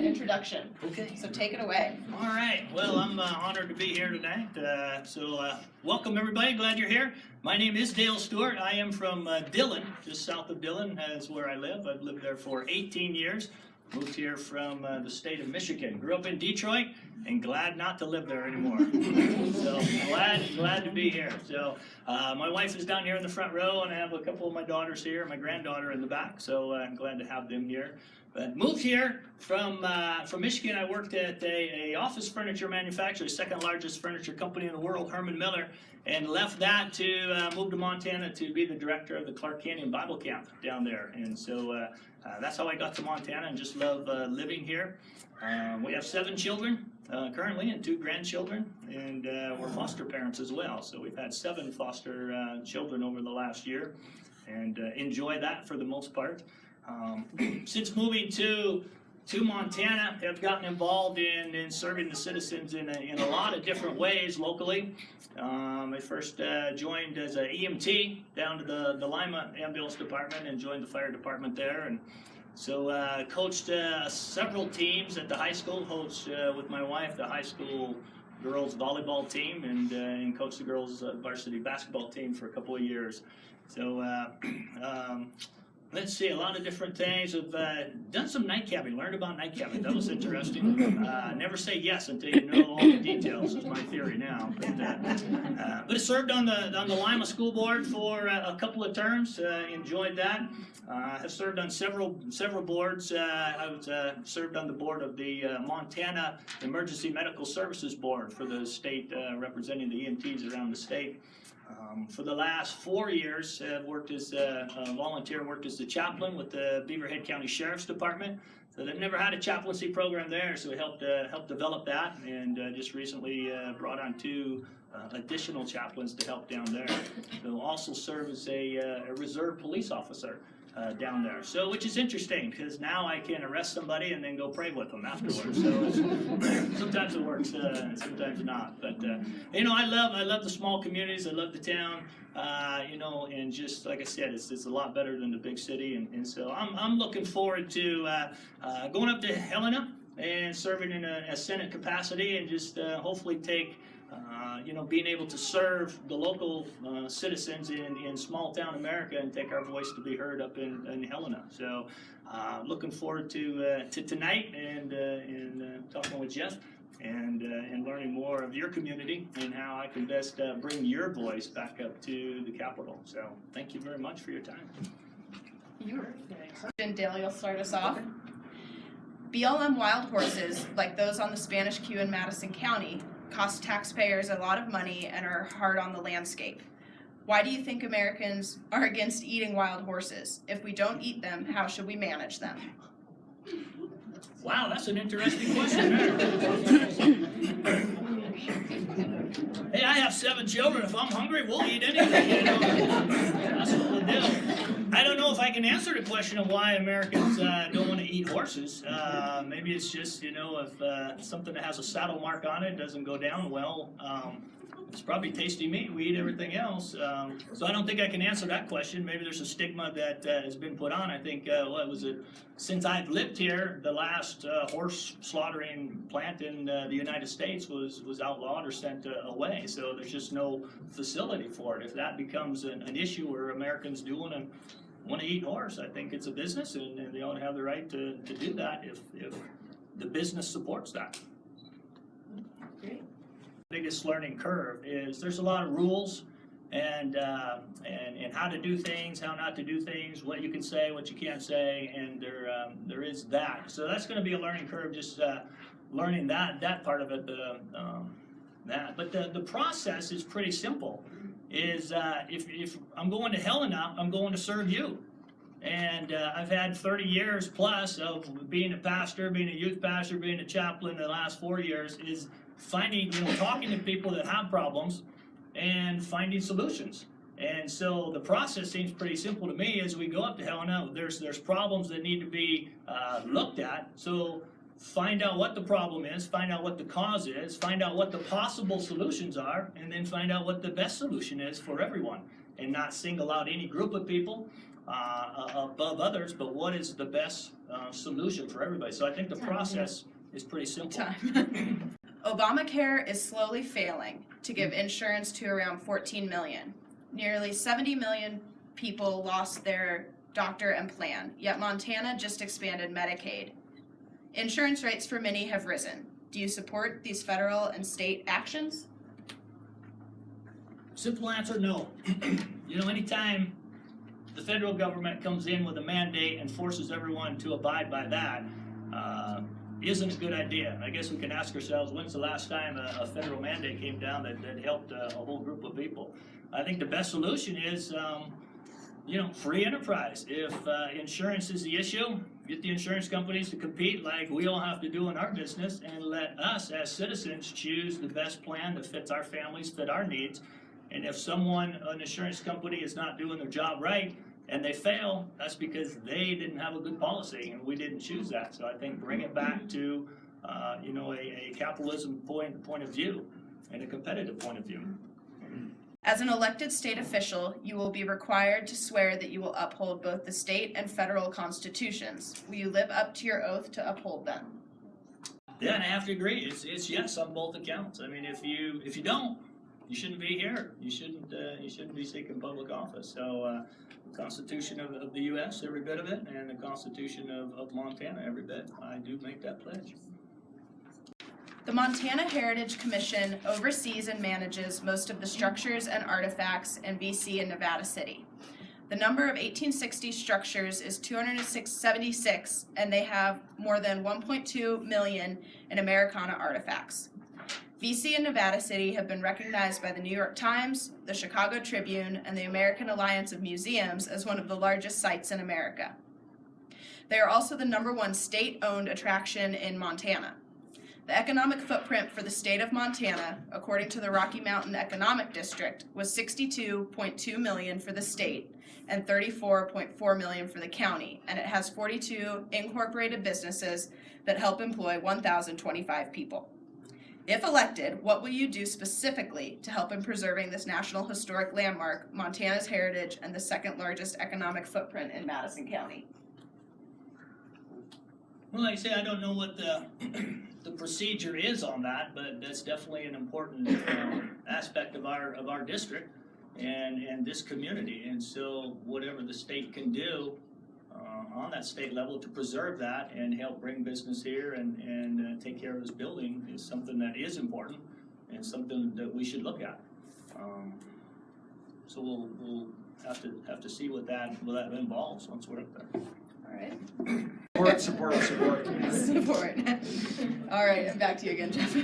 Introduction. Okay. So take it away. All right. Well, I'm honored to be here tonight. Welcome everybody. Glad you're here. My name is Dale Stewart. I am from Dillon, just south of Dillon is where I live. I've lived there for 18 years. Moved here from the state of Michigan. Grew up in Detroit and glad not to live there anymore. So glad to be here. So my wife is down here in the front row, and I have a couple of my daughters here, my granddaughter in the back. So I'm glad to have them here. But moved here from Michigan. I worked at a office furniture manufacturer, second largest furniture company in the world, Herman Miller, and left that to move to Montana to be the director of the Clark Canyon Bible Camp down there. And so that's how I got to Montana and just love living here. We have 7 children currently and 2 grandchildren, and we're foster parents as well. So we've had 7 foster children over the last year, and enjoy that for the most part. Since moving to Montana, I've gotten involved in serving the citizens in a lot of different ways locally. I first joined as an EMT down to the Lima Ambulance Department and joined the fire department there. And so coached several teams at the high school, coached with my wife the high school girls volleyball team, and coached the girls varsity basketball team for a couple of years. So let's see, a lot of different things. I've done some night cabbing, learned about night cabbing. That was interesting. Never say yes until you know all the details, is my theory now. But I served on the Lima School Board for a couple of terms. Enjoyed that. Have served on several boards. I was served on the board of the Montana Emergency Medical Services Board for the state, representing the EMTs around the state. For the last 4 years, I've worked as a volunteer, worked as the chaplain with the Beaverhead County Sheriff's Department. So they've never had a chaplaincy program there, so we helped develop that, and just recently brought on 2 additional chaplains to help down there. So also serve as a reserve police officer down there. So, which is interesting, because now I can arrest somebody and then go pray with them afterwards. So sometimes it works, sometimes not. But I love the small communities. I love the town. And just like I said, it's a lot better than the big city. And so I'm looking forward to going up to Helena and serving in a Senate capacity, and just hopefully take. Being able to serve the local citizens in small town America and take our voice to be heard up in Helena. So looking forward to tonight and talking with Jeff and learning more of your community and how I can best bring your voice back up to the Capitol. So thank you very much for your time. And Dale, you'll start us off. BLM wild horses, like those on the Spanish Q in Madison County, cost taxpayers a lot of money and are hard on the landscape. Why do you think Americans are against eating wild horses? If we don't eat them, how should we manage them? Wow, that's an interesting question there. Hey, I have 7 children. If I'm hungry, we'll eat anything. That's what we'll do. I don't know if I can answer the question of why Americans don't want to eat horses. Maybe it's just, if something that has a saddle mark on it doesn't go down well, it's probably tasty meat. We eat everything else. So I don't think I can answer that question. Maybe there's a stigma that has been put on. I think, since I've lived here, the last horse slaughtering plant in the United States was outlawed or sent away. So there's just no facility for it. If that becomes an issue where Americans do want to eat horse, I think it's a business, and they ought to have the right to do that if the business supports that. Great. Biggest learning curve is there's a lot of rules and how to do things, how not to do things, what you can say, what you can't say, and there is that. So that's going to be a learning curve, just learning that part of it. But the process is pretty simple. Is if I'm going to Helena, I'm going to serve you. And I've had 30 years plus of being a pastor, being a youth pastor, being a chaplain. The last 4 years is finding, talking to people that have problems and finding solutions. And so the process seems pretty simple to me. As we go up to Helena, there's problems that need to be looked at. So find out what the problem is, find out what the cause is, find out what the possible solutions are, and then find out what the best solution is for everyone, and not single out any group of people above others, but what is the best solution for everybody. So I think the process is pretty simple. Obamacare is slowly failing to give insurance to around 14 million. Nearly 70 million people lost their doctor and plan, yet Montana just expanded Medicaid. Insurance rates for many have risen. Do you support these federal and state actions? Simple answer, no. You know, anytime the federal government comes in with a mandate and forces everyone to abide by that, isn't a good idea. I guess we can ask ourselves, when's the last time a federal mandate came down that helped a whole group of people? I think the best solution is, you know, free enterprise. If insurance is the issue, get the insurance companies to compete like we all have to do in our business, and let us as citizens choose the best plan that fits our families, fit our needs. And if an insurance company is not doing their job right and they fail, that's because they didn't have a good policy and we didn't choose that. So I think bring it back to, you know, a capitalism point of view and a competitive point of view. As an elected state official, you will be required to swear that you will uphold both the state and federal constitutions. Will you live up to your oath to uphold them? Yeah, and I have to agree. It's yes on both accounts. I mean, if you don't, you shouldn't be here. You shouldn't be seeking public office. So the Constitution of the U.S., every bit of it, and the Constitution of Montana, every bit. I do make that pledge. The Montana Heritage Commission oversees and manages most of the structures and artifacts in VC and Nevada City. The number of 1860 structures is 276, and they have more than 1.2 million in Americana artifacts. VC and Nevada City have been recognized by the New York Times, the Chicago Tribune, and the American Alliance of Museums as one of the largest sites in America. They are also the #1 state-owned attraction in Montana. The economic footprint for the state of Montana, according to the Rocky Mountain Economic District, was $62.2 million for the state and $34.4 million for the county, and it has 42 incorporated businesses that help employ 1,025 people. If elected, what will you do specifically to help in preserving this National Historic Landmark, Montana's heritage, and the second largest economic footprint in Madison County? Well, like I say, I don't know what the procedure is on that, but that's definitely an important aspect of our district and this community. And so whatever the state can do on that state level to preserve that and help bring business here and take care of this building is something that is important and something that we should look at. So we'll have to see what that involves once we're up there. All right. Support. Support. All right, and back to you again, Jeff.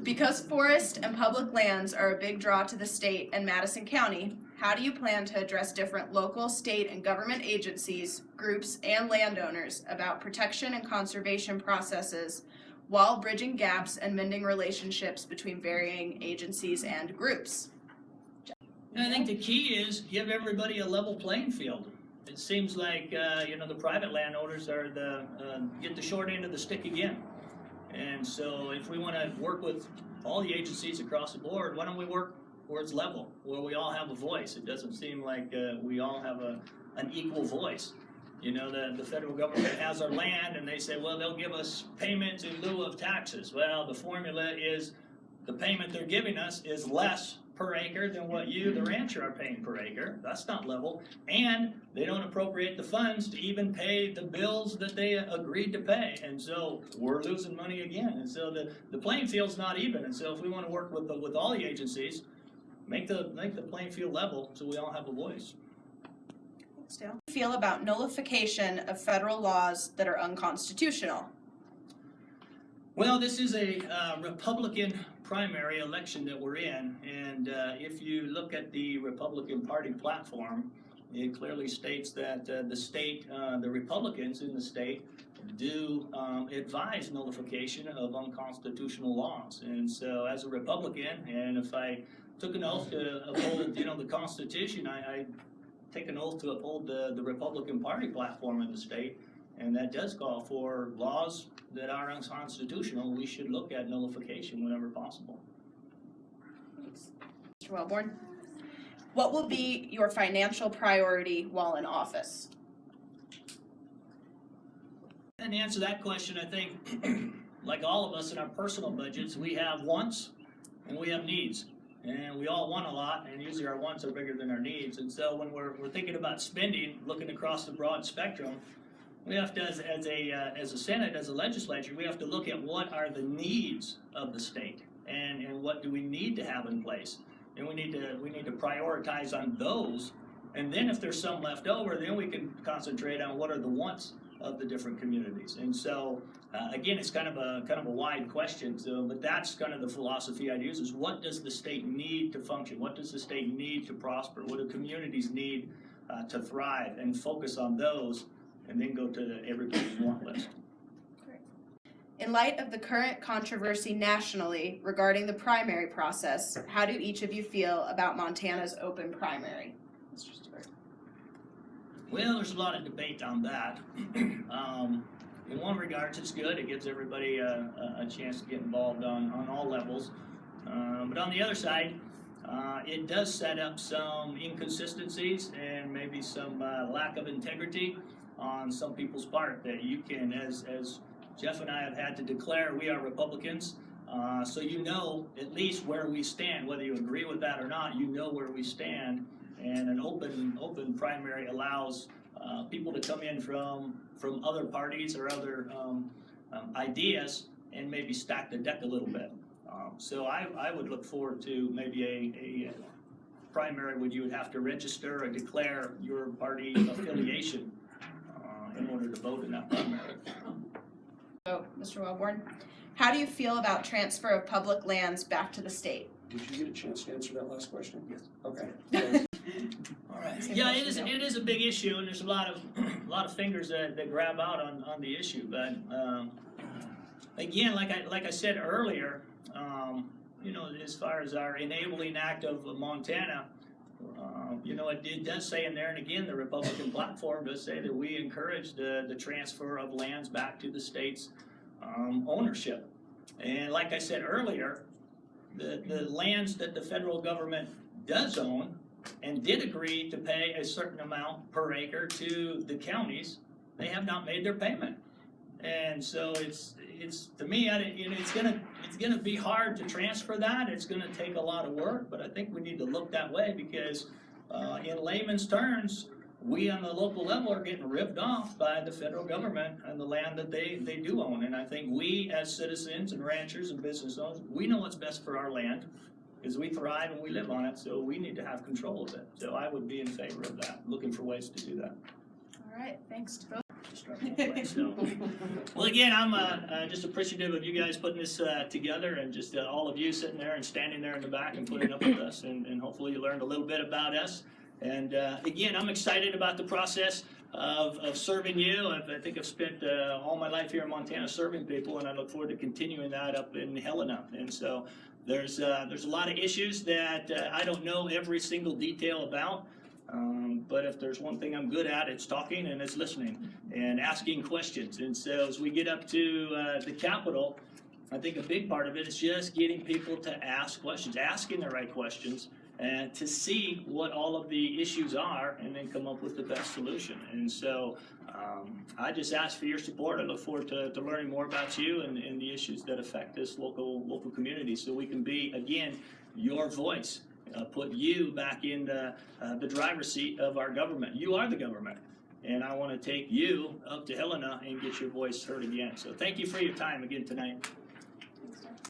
Because forest and public lands are a big draw to the state and Madison County, how do you plan to address different local, state, and government agencies, groups, and landowners about protection and conservation processes while bridging gaps and mending relationships between varying agencies and groups? And I think the key is give everybody a level playing field. It seems like you know, the private landowners are get the short end of the stick again. And so if we want to work with all the agencies across the board, why don't we work where it's level, where we all have a voice? It doesn't seem like we all have an equal voice. You know, the federal government has our land and they say, well, they'll give us payments in lieu of taxes. Well, the formula is the payment they're giving us is less per acre than what you, the rancher, are paying per acre. That's not level. And they don't appropriate the funds to even pay the bills that they agreed to pay. And so we're losing money again. And so the playing field's not even. And so if we want to work with all the agencies, make the playing field level so we all have a voice. Thanks, Dale. How do you feel about nullification of federal laws that are unconstitutional? Well, this is a Republican primary election that we're in, and if you look at the Republican Party platform, it clearly states that the state, the Republicans in the state, do advise nullification of unconstitutional laws. And so, as a Republican, and if I took an oath to uphold, you know, the Constitution, I take an oath to uphold the Republican Party platform in the state. And that does call for laws that are unconstitutional. We should look at nullification whenever possible. Thanks. Mr. Wellborn? What will be your financial priority while in office? And to answer that question, I think, like all of us in our personal budgets, we have wants and we have needs. And we all want a lot, and usually our wants are bigger than our needs. And so when we're thinking about spending, looking across the broad spectrum, we have to, as a Senate, as a legislature, we have to look at what are the needs of the state, and what do we need to have in place. And we need to prioritize on those. And then if there's some left over, then we can concentrate on what are the wants of the different communities. And so again, it's kind of a wide question. So, but that's kind of the philosophy I'd use: is what does the state need to function? What does the state need to prosper? What do communities need to thrive? And focus on those, and then go to everybody's want list. In light of the current controversy nationally regarding the primary process, how do each of you feel about Montana's open primary? Mr. Stewart. Well, there's a lot of debate on that. In one regards, it's good. It gives everybody a chance to get involved on all levels. But on the other side, it does set up some inconsistencies and maybe some lack of integrity on some people's part, that you can, as Jeff and I have had to declare, we are Republicans. So you know at least where we stand, whether you agree with that or not, you know where we stand. And an open primary allows people to come in from other parties or other ideas and maybe stack the deck a little bit. So I would look forward to maybe a primary where you would have to register or declare your party affiliation in order to vote in that primary. So, Mr. Wellborn, how do you feel about transfer of public lands back to the state? Did you get a chance to answer that last question? Yes. Okay. All right. Yeah, it is a big issue, and there's a lot of fingers that grab out on the issue. But again, like I said earlier, you know, as far as our enabling act of Montana, you know, it does say in there, and again, the Republican platform does say that we encourage the transfer of lands back to the state's ownership. And like I said earlier, the lands that the federal government does own and did agree to pay a certain amount per acre to the counties, they have not made their payment. And so it's to me, you know, it's gonna be hard to transfer that. It's gonna take a lot of work, but I think we need to look that way, because in layman's terms, we on the local level are getting ripped off by the federal government and the land that they do own. And I think we as citizens and ranchers and business owners, we know what's best for our land, because we thrive and we live on it, so we need to have control of it. So I would be in favor of that, looking for ways to do that. All right, thanks to both. So, well, again, I'm just appreciative of you guys putting this together, and just all of you sitting there and standing there in the back and putting up with us, and hopefully you learned a little bit about us. And again, I'm excited about the process of serving you. I think I've spent all my life here in Montana serving people, and I look forward to continuing that up in Helena. And so there's a lot of issues that I don't know every single detail about. But if there's one thing I'm good at, it's talking and it's listening and asking questions. And so as we get up to the Capitol, I think a big part of it is just getting people to ask questions, asking the right questions, and to see what all of the issues are, and then come up with the best solution. And so I just ask for your support. I look forward to learning more about you and the issues that affect this local community, so we can be, again, your voice. Put you back in the driver's seat of our government. You are the government, and I want to take you up to Helena and get your voice heard again. So thank you for your time again tonight.